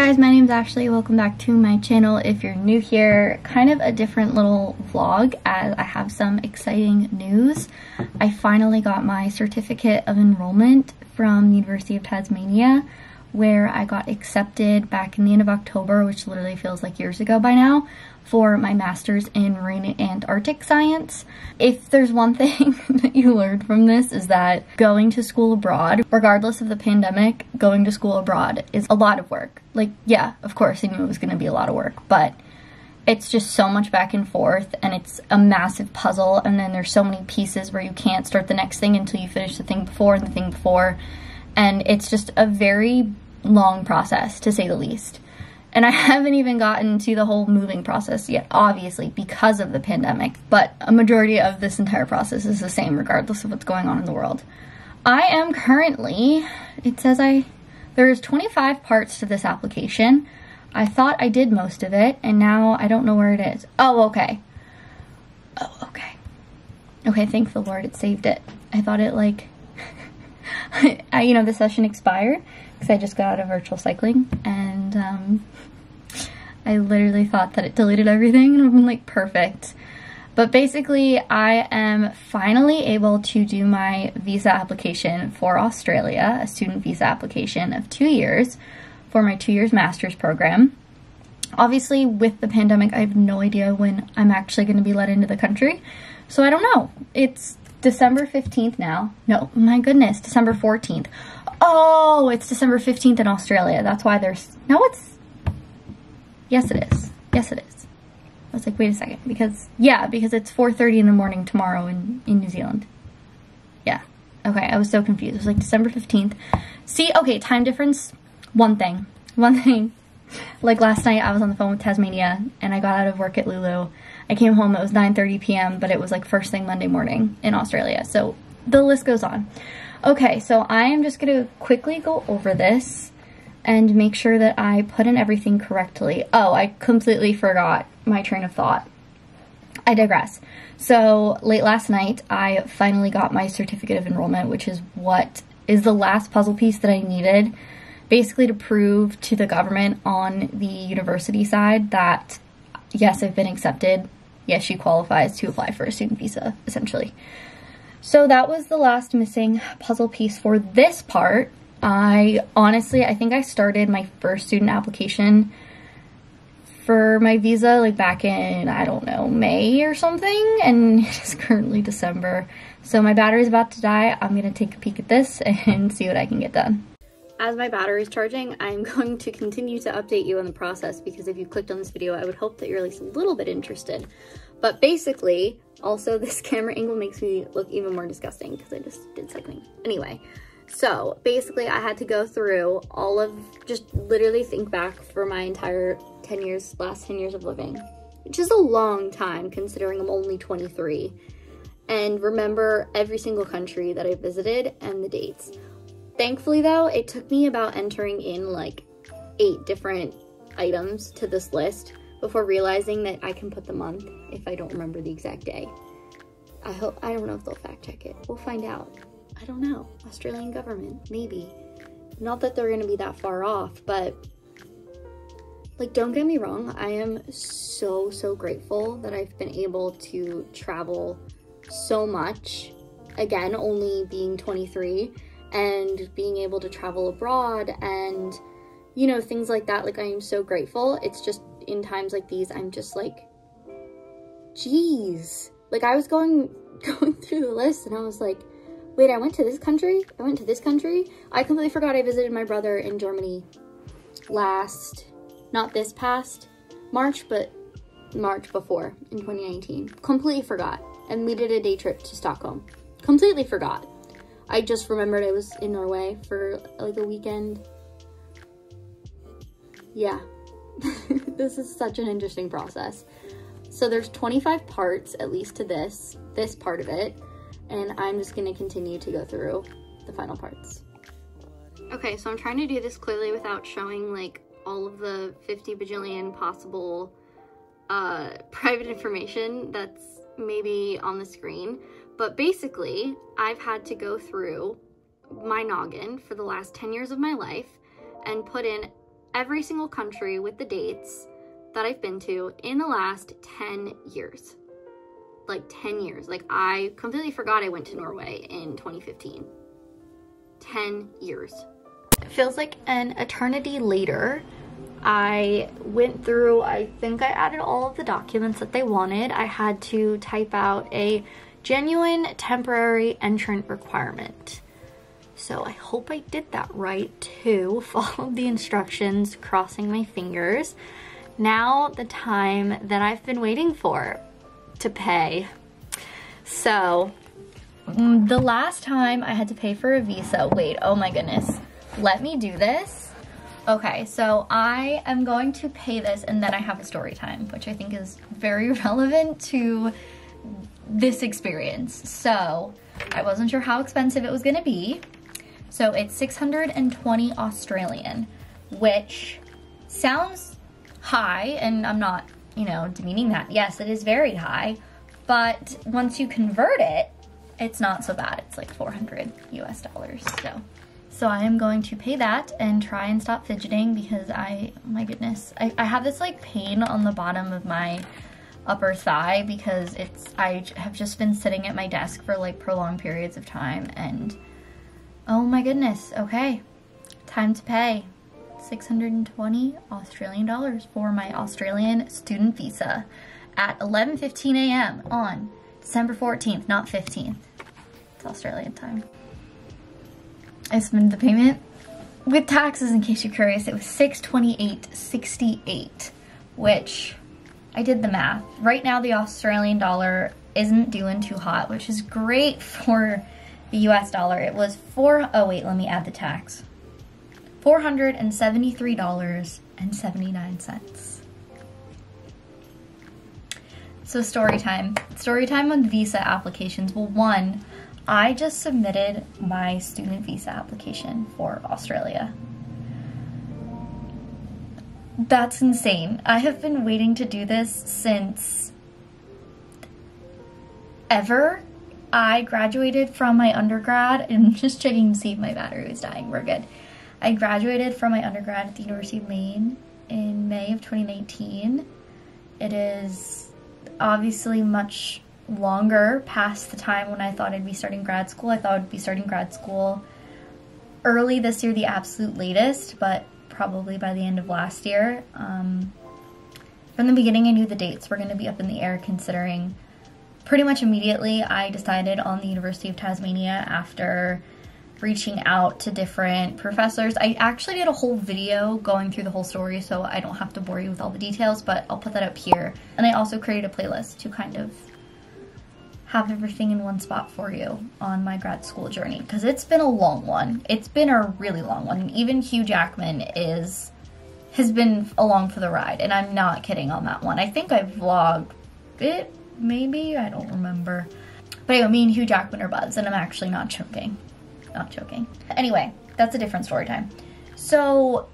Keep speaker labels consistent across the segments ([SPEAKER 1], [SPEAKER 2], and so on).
[SPEAKER 1] guys, my name's Ashley. Welcome back to my channel. If you're new here, kind of a different little vlog as I have some exciting news. I finally got my Certificate of Enrollment from the University of Tasmania, where I got accepted back in the end of October, which literally feels like years ago by now, for my master's in marine and Antarctic science. If there's one thing that you learned from this is that going to school abroad, regardless of the pandemic, going to school abroad is a lot of work. Like, yeah, of course I knew it was gonna be a lot of work, but it's just so much back and forth and it's a massive puzzle, and then there's so many pieces where you can't start the next thing until you finish the thing before and the thing before. And it's just a very long process, to say the least. And I haven't even gotten to the whole moving process yet, obviously, because of the pandemic. But a majority of this entire process is the same, regardless of what's going on in the world. I am currently, it says there's 25 parts to this application. I thought I did most of it, and now I don't know where it is. Oh, okay. Oh, okay. Okay, thank the Lord it saved it. I thought it, like, you know, the session expired because I just got out of virtual cycling, and I literally thought that it deleted everything, and I'm like, perfect. But basically, I am finally able to do my visa application for Australia, a student visa application of 2 years for my 2 years master's program. Obviously, with the pandemic, I have no idea when I'm actually going to be let into the country, so I don't know. It's December 15th now. No, my goodness, December 14th. Oh, it's December 15th in Australia. That's why there's, no, it's, yes it is. Yes it is. I was like, wait a second, because, yeah, because it's 4:30 in the morning tomorrow in New Zealand. Yeah. Okay, I was so confused. It was like December 15th. See, okay, time difference, one thing. Like last night I was on the phone with Tasmania and I got out of work at Lulu. I came home, it was 9:30 p.m., but it was like first thing Monday morning in Australia. So the list goes on. Okay, so I am just gonna quickly go over this and make sure that I put in everything correctly. Oh, I completely forgot my train of thought. I digress. So late last night, I finally got my Certificate of Enrollment, which is what is the last puzzle piece that I needed, basically to prove to the government on the university side that, yes, I've been accepted. Yes, she qualifies to apply for a student visa, essentially. So that was the last missing puzzle piece for this part. I think I started my first student application for my visa like back in, I don't know, May or something, and it is currently December. So my battery's about to die. I'm gonna take a peek at this and see what I can get done. As my battery's charging, I'm going to continue to update you on the process, because if you clicked on this video, I would hope that you're at least a little bit interested. But basically, also this camera angle makes me look even more disgusting because I just did cycling. Anyway, so basically I had to go through all of, just literally think back for my entire last 10 years of living, which is a long time considering I'm only 23, and remember every single country that I visited and the dates. Thankfully though, it took me about entering in like 8 different items to this list before realizing that I can put the month if I don't remember the exact day. I don't know if they'll fact check it. We'll find out. I don't know. Australian government, maybe. Not that they're gonna be that far off, but like, don't get me wrong, I am so grateful that I've been able to travel so much. Again, only being 23, and being able to travel abroad and, you know, things like that. Like, I am so grateful. It's just in times like these, I'm just like, geez. Like, I was going through the list and I was like, wait, I went to this country? I went to this country? I completely forgot I visited my brother in Germany not this past March, but March before in 2019. Completely forgot. And we did a day trip to Stockholm. Completely forgot. I just remembered I was in Norway for like a weekend. Yeah, this is such an interesting process. So there's 25 parts, at least to this part of it, and I'm just gonna continue to go through the final parts. Okay, so I'm trying to do this clearly without showing like all of the 50 bajillion possible private information that's maybe on the screen. But basically, I've had to go through my noggin for the last 10 years of my life and put in every single country with the dates that I've been to in the last 10 years. Like 10 years. Like I completely forgot I went to Norway in 2015. 10 years. It feels like an eternity later. I went through, I think I added all of the documents that they wanted. I had to type out a genuine temporary entrant requirement. So I hope I did that right too. Followed the instructions, crossing my fingers. Now the time that I've been waiting for to pay. So the last time I had to pay for a visa, wait, oh my goodness. Let me do this. Okay, so I am going to pay this and then I have a story time, which I think is very relevant to this experience. So I wasn't sure how expensive it was gonna be. So it's 620 Australian, which sounds high, and I'm not, you know, demeaning that. Yes, it is very high, but once you convert it, it's not so bad. It's like 400 US dollars. So I am going to pay that and try and stop fidgeting because oh my goodness, I have this like pain on the bottom of my upper thigh because I have just been sitting at my desk for like prolonged periods of time, and oh my goodness, okay, time to pay. 620 Australian dollars for my Australian student visa at 11:15 a.m. on December 14th, not 15th. It's Australian time. I submitted the payment with taxes. In case you're curious, it was $628.68, which I did the math. Right now the Australian dollar isn't doing too hot, which is great for the US dollar. It was oh wait, let me add the tax. $473.79. So story time. Story time on visa applications. Well, one, I just submitted my student visa application for Australia. That's insane. I have been waiting to do this since ever. I graduated from my undergrad, and I'm just checking to see if my battery was dying. We're good. I graduated from my undergrad at the University of Maine in May of 2019. It is obviously much longer past the time when I thought I'd be starting grad school. I thought I'd be starting grad school early this year, the absolute latest, but probably by the end of last year. From the beginning, I knew the dates were going to be up in the air, considering pretty much immediately I decided on the University of Tasmania after reaching out to different professors. I actually did a whole video going through the whole story, so I don't have to bore you with all the details, but I'll put that up here. And I also created a playlist to kind of have everything in one spot for you on my grad school journey, because it's been a long one. It's been a really long one. And even Hugh Jackman has been along for the ride, and I'm not kidding on that one. I think I vlogged it, maybe, I don't remember. But anyway, me and Hugh Jackman are buds, and I'm actually not joking. Not joking. Anyway, that's a different story time. So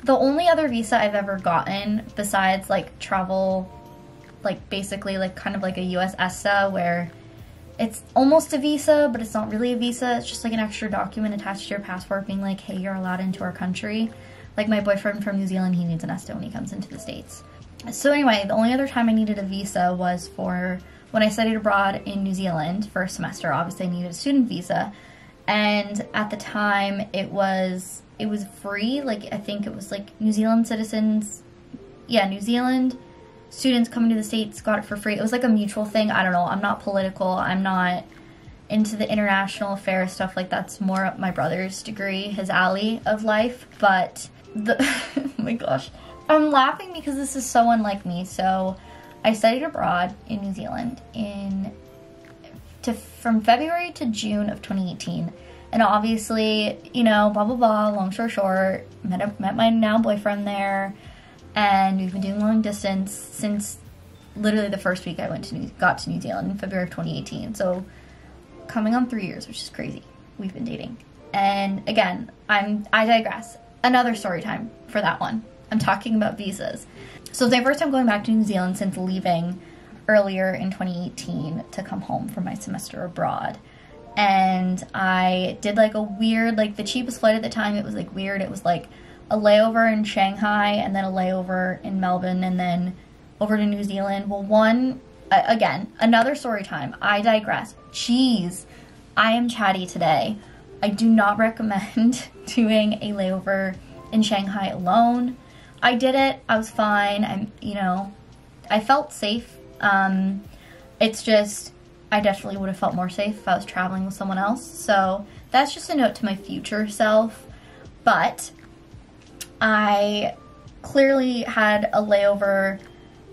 [SPEAKER 1] the only other visa I've ever gotten besides like travel, like basically like kind of like a US ESTA, where it's almost a visa, but it's not really a visa. It's just like an extra document attached to your passport being like, hey, you're allowed into our country. Like my boyfriend from New Zealand, he needs an ESTA when he comes into the States. So anyway, the only other time I needed a visa was for when I studied abroad in New Zealand for a semester. Obviously I needed a student visa, and at the time it was free. Like I think it was like New Zealand citizens, yeah, New Zealand students coming to the States got it for free. It was like a mutual thing. I don't know, I'm not political, I'm not into the international affairs stuff, like that's more up my brother's degree, his alley of life. But oh my gosh, I'm laughing because this is so unlike me. So I studied abroad in New Zealand from February to June of 2018. And obviously, you know, blah, blah, blah, long story short, met my now boyfriend there. And we've been doing long distance since literally the first week I got to New Zealand in February of 2018. So coming on 3 years, which is crazy. We've been dating. And again, I digress. Another story time for that one. I'm talking about visas. So it's my first time going back to New Zealand since leaving earlier in 2018 to come home for my semester abroad. and I did like a weird, like the cheapest flight at the time, it was like weird. It was like a layover in Shanghai and then a layover in Melbourne and then over to New Zealand. Well, again, another story time. I digress. Jeez, I am chatty today. I do not recommend doing a layover in Shanghai alone. I did it. I was fine. I felt safe. It's just, I definitely would have felt more safe if I was traveling with someone else. So that's just a note to my future self. But I clearly had a layover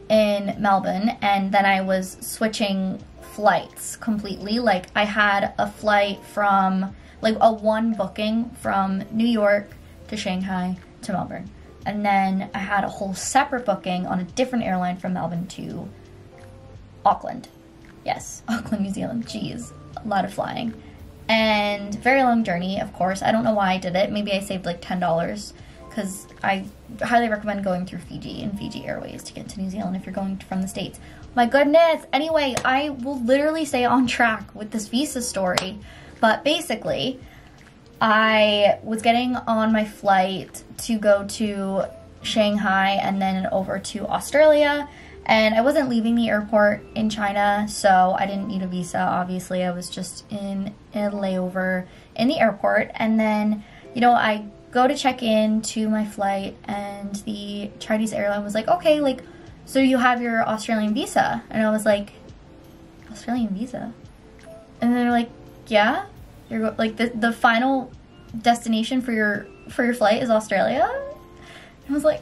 [SPEAKER 1] in Melbourne, and then I was switching flights completely. Like I had a flight from, like a one booking from New York to Shanghai to Melbourne. And then I had a whole separate booking on a different airline from Melbourne to Auckland. Yes, Auckland, New Zealand. Jeez, a lot of flying. And very long journey, of course. I don't know why I did it. Maybe I saved like $10 because I highly recommend going through Fiji and Fiji Airways to get to New Zealand if you're going from the States. My goodness. Anyway, I will literally stay on track with this visa story. But basically, I was getting on my flight to go to Shanghai and then over to Australia. And I wasn't leaving the airport in China, so I didn't need a visa, obviously. I was just in a layover in the airport. And then, I go to check in to my flight, and the Chinese airline was like, okay, like, so you have your Australian visa? And I was like, Australian visa? And they're like, yeah, you're like the final destination for your flight is Australia? I was like,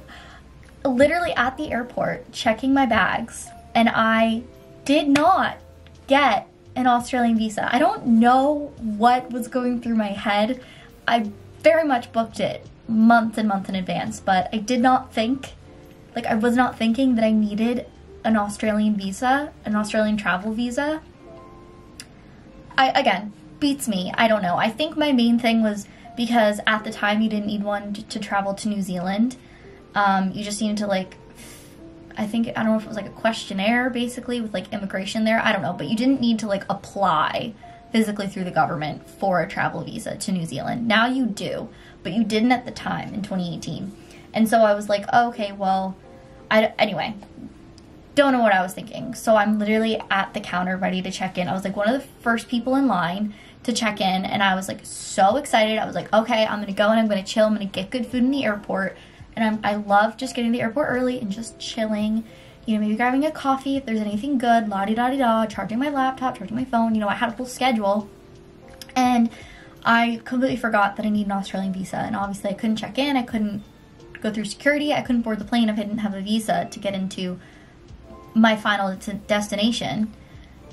[SPEAKER 1] literally at the airport checking my bags, and I did not get an Australian visa. I don't know what was going through my head. I very much booked it months and months in advance, but I did not think, like I was not thinking that I needed an Australian visa, an Australian travel visa. Again, beats me. I don't know. I think my main thing was because at the time you didn't need one to travel to New Zealand. You just needed to like, I don't know if it was like a questionnaire basically with like immigration there. I don't know, but you didn't need to like apply physically through the government for a travel visa to New Zealand. Now you do, but you didn't at the time in 2018. And so I was like, oh, okay, well, anyway, don't know what I was thinking. So I'm literally at the counter ready to check in. I was like one of the first people in line to check in, and I was like so excited. I was like, okay, I'm gonna go and I'm gonna chill. I'm gonna get good food in the airport. And I love just getting to the airport early and just chilling, maybe grabbing a coffee if there's anything good, la-di-da-di-da, charging my laptop, charging my phone. I had a full schedule. And I completely forgot that I need an Australian visa. And obviously I couldn't check in, I couldn't go through security, I couldn't board the plane if I didn't have a visa to get into my final destination,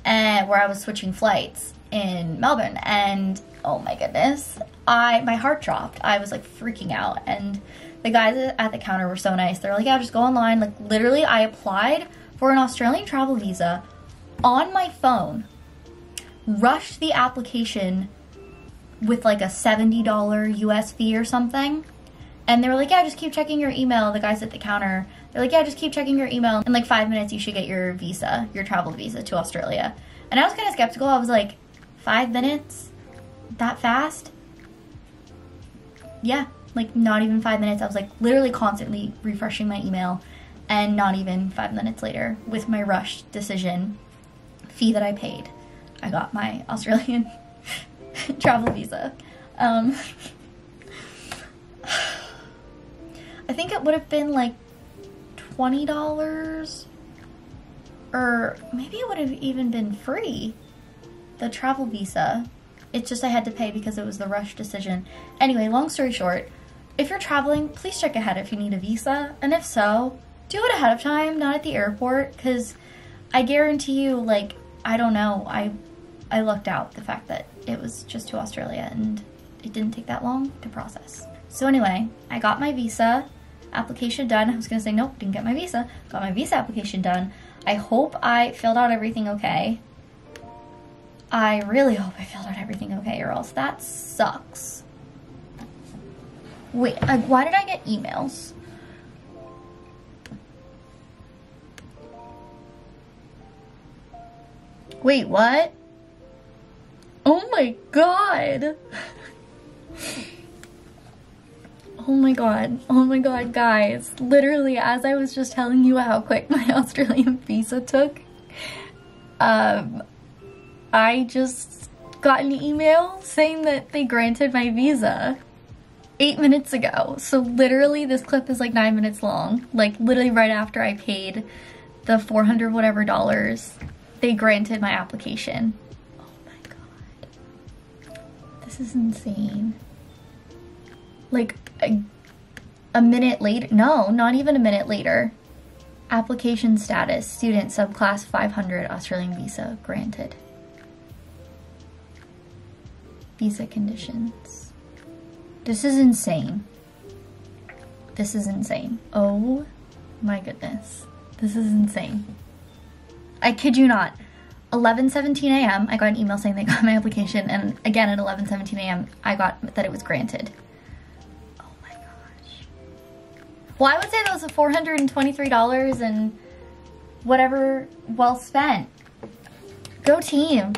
[SPEAKER 1] and where I was switching flights in Melbourne. And oh my goodness, my heart dropped. I was like freaking out. And the guys at the counter were so nice. They're like, yeah, just go online. Like literally I applied for an Australian travel visa on my phone, rushed the application with like a $70 US fee or something. And they were like, yeah, just keep checking your email. The guys at the counter, they're like, yeah, just keep checking your email. In like 5 minutes, you should get your visa, your travel visa to Australia. And I was kind of skeptical. I was like, 5 minutes? That fast? Yeah. Like not even 5 minutes. I was like literally constantly refreshing my email, and not even 5 minutes later, with my rushed decision fee that I paid, I got my Australian travel visa. I think it would have been like $20, or maybe it would have even been free, the travel visa. It's just I had to pay because it was the rush decision. Anyway, long story short, if you're traveling, please check ahead if you need a visa. And if so, do it ahead of time, not at the airport, because I guarantee you, like, I don't know, I lucked out the fact that it was just to Australia and it didn't take that long to process. So anyway, I got my visa application done. I was gonna say, nope, didn't get my visa. Got my visa application done. I hope I filled out everything okay. I really hope I filled out everything okay, or else that sucks. Wait, why did I get emails? Wait, what? Oh my god. Oh my god. Oh my god, guys. Literally, as I was just telling you how quick my Australian visa took, I just got an email saying that they granted my visa 8 minutes ago. So literally this clip is like 9 minutes long. Like literally right after I paid the 400 whatever dollars, they granted my application. Oh my god. This is insane. Like a minute later, no, not even a minute later. Application status, student subclass 500, Australian visa granted. Visa conditions. This is insane. This is insane. Oh my goodness. This is insane. I kid you not. 11:17 a.m. I got an email saying they got my application, and again at 11:17 a.m. I got that it was granted. Oh my gosh. Well, I would say that was $423 and whatever well spent. Go team.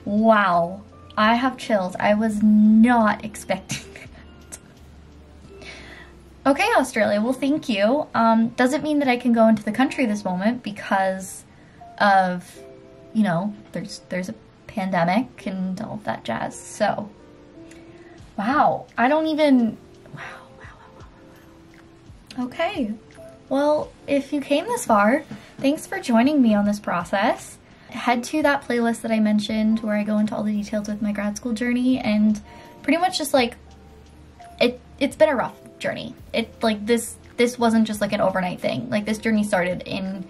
[SPEAKER 1] Wow. I have chills. I was not expecting that. Okay, Australia, well thank you. Doesn't mean that I can go into the country this moment because of, you know, there's a pandemic and all of that jazz. So, wow. I don't even, wow. Okay. Well, if you came this far, thanks for joining me on this process. Head to that playlist that I mentioned where I go into all the details with my grad school journey, and pretty much just like, it's been a rough journey. This wasn't just like an overnight thing. Like this journey started in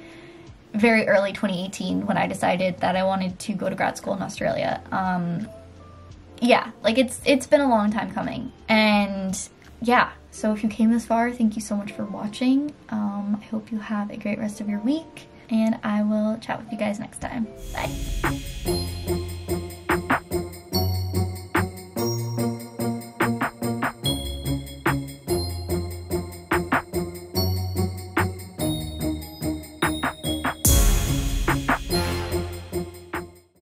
[SPEAKER 1] very early 2018 when I decided that I wanted to go to grad school in Australia. Yeah, like it's been a long time coming, and yeah, so if you came this far, thank you so much for watching. I hope you have a great rest of your week, and I will chat with you guys next time. Bye.